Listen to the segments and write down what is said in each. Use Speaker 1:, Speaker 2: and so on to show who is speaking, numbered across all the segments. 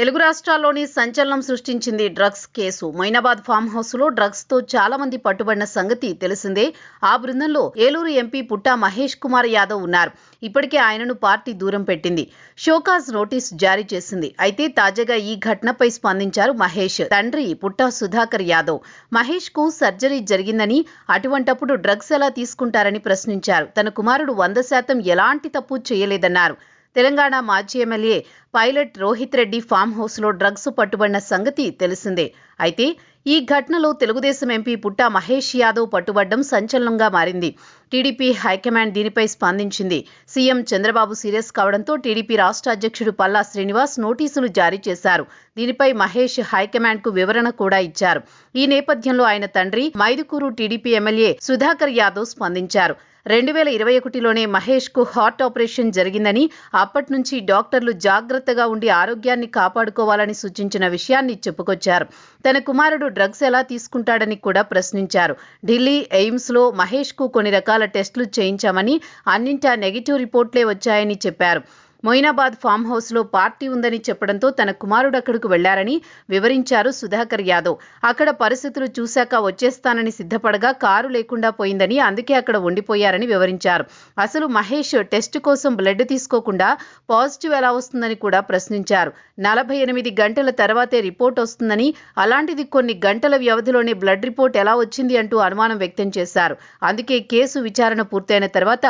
Speaker 1: తెలుగు రాష్ట్రాల్లోని సంచలనం సృష్టించింది drugs case. Moinabad farm house లో డ్రగ్స్ తో చాలా మంది పట్టుబడిన సంగతి తెలిసిందే. ఆ బృందంలో ఏలూరు ఎంపీ పుట్టా మహేష్ కుమార్ యాదవ్ ఉన్నారు. ఇప్పటికే ఆయనను పార్టీ దూరం పెట్టింది. షోకాజ్ నోటీస్ జారీ చేసింది. అయితే తాజాగా ఈ ఘటనపై స్పందించారు మహేష్ తండ్రి పుట్టా సుధాకర్ యాదవ్. మహేష్ కు సర్జరీ జరిగిందని, అటువంటప్పుడు డ్రగ్స్ ఎలా తీసుకుంటారని ప్రశ్నించారు. తన కుమారుడు 100% ఎలాంటి తప్పు చేయలేదన్నారు. తెలంగాణ మాజీ MLA pilot Rohit Reddy farm house లో డ్రగ్స్ పట్టుబడిన సంగతి తెలిసిందే. అయితే ఈ ఘటనలో తెలుగుదేశం ఎంపీ పుట్టా మహేష్ యాదవ్ పట్టుబడ్డం సంచలనంగా మారింది. టీడీపీ హైకమాండ్ దీనిపై స్పందించింది. సీఎం చంద్రబాబు సీరియస్ కావడంతో టీడీపీ రాష్ట్ర అధ్యక్షుడు పల్లా శ్రీనివాస్ నోటీసులు జారీ చేశారు. దీనిపై మహేష్ హైకమాండ్ కు వివరణ కూడా ఇచ్చారు. ఈ నేపథ్యంలో ఆయన తండ్రి మైదుకూరు టీడీపీ ఎమ్మెల్యే సుధాకర్ యాదవ్ స్పందించారు. 2021లోనే మహేష్ కు హార్ట్ ఆపరేషన్ జరిగిందని, అప్పటి నుంచి డాక్టర్లు జాగ్రత్తగా ఉండి ఆరోగ్యాన్ని కాపాడుకోవాలని సూచించిన విషయాన్ని చెప్పుకొచ్చారు. తన కుమారుడు డ్రగ్స్ ఎలా తీసుకుంటాడని కూడా ప్రశ్నించారు. ఢిల్లీ ఎయిమ్స్ లో మహేష్ కు కొన్ని రకాల టెస్టులు చేయించామని, అన్నింటా నెగిటివ్ రిపోర్ట్లే వచ్చాయని చెప్పారు. మొయినాబాద్ ఫామ్ హౌస్ లో పార్టీ ఉందని చెప్పడంతో తన కుమారుడు అక్కడకు వెళ్లారని వివరించారు సుధాకర్ యాదవ్. అక్కడ పరిస్థితులు చూశాక వచ్చేస్తానని సిద్ధపడగా కారు లేకుండా పోయిందని, అందుకే అక్కడ ఉండిపోయారని వివరించారు. అసలు మహేష్ టెస్ట్ కోసం బ్లడ్ తీసుకోకుండా పాజిటివ్ ఎలా వస్తుందని కూడా ప్రశ్నించారు. 48 గంటల తర్వాతే రిపోర్ట్ వస్తుందని, అలాంటిది కొన్ని గంటల వ్యవధిలోనే బ్లడ్ రిపోర్ట్ ఎలా వచ్చింది అంటూ అనుమానం వ్యక్తం చేశారు. అందుకే కేసు విచారణ పూర్తయిన తర్వాత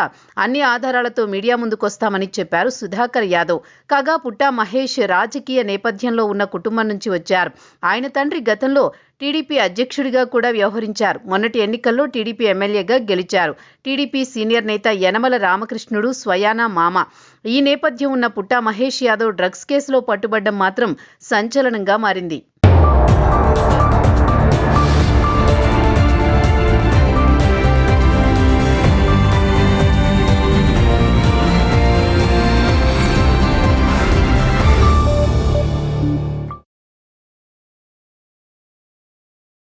Speaker 1: అన్ని ఆధారాలతో మీడియా ముందుకొస్తామని చెప్పారు సుధాకర్ యాదవ్. కాగా పుట్టా మహేష్ రాజకీయ నేపథ్యంలో ఉన్న కుటుంబం నుంచి వచ్చారు. ఆయన తండ్రి గతంలో టీడీపీ అధ్యక్షుడిగా కూడా వ్యవహరించారు. మొన్నటి ఎన్నికల్లో టీడీపీ ఎమ్మెల్యేగా గెలిచారు. టీడీపీ సీనియర్ నేత యనమల రామకృష్ణుడు స్వయానా మామ. ఈ నేపథ్యం ఉన్న పుట్టా మహేష్ యాదవ్ డ్రగ్స్ కేసులో పట్టుబడ్డం మాత్రం సంచలనంగా మారింది.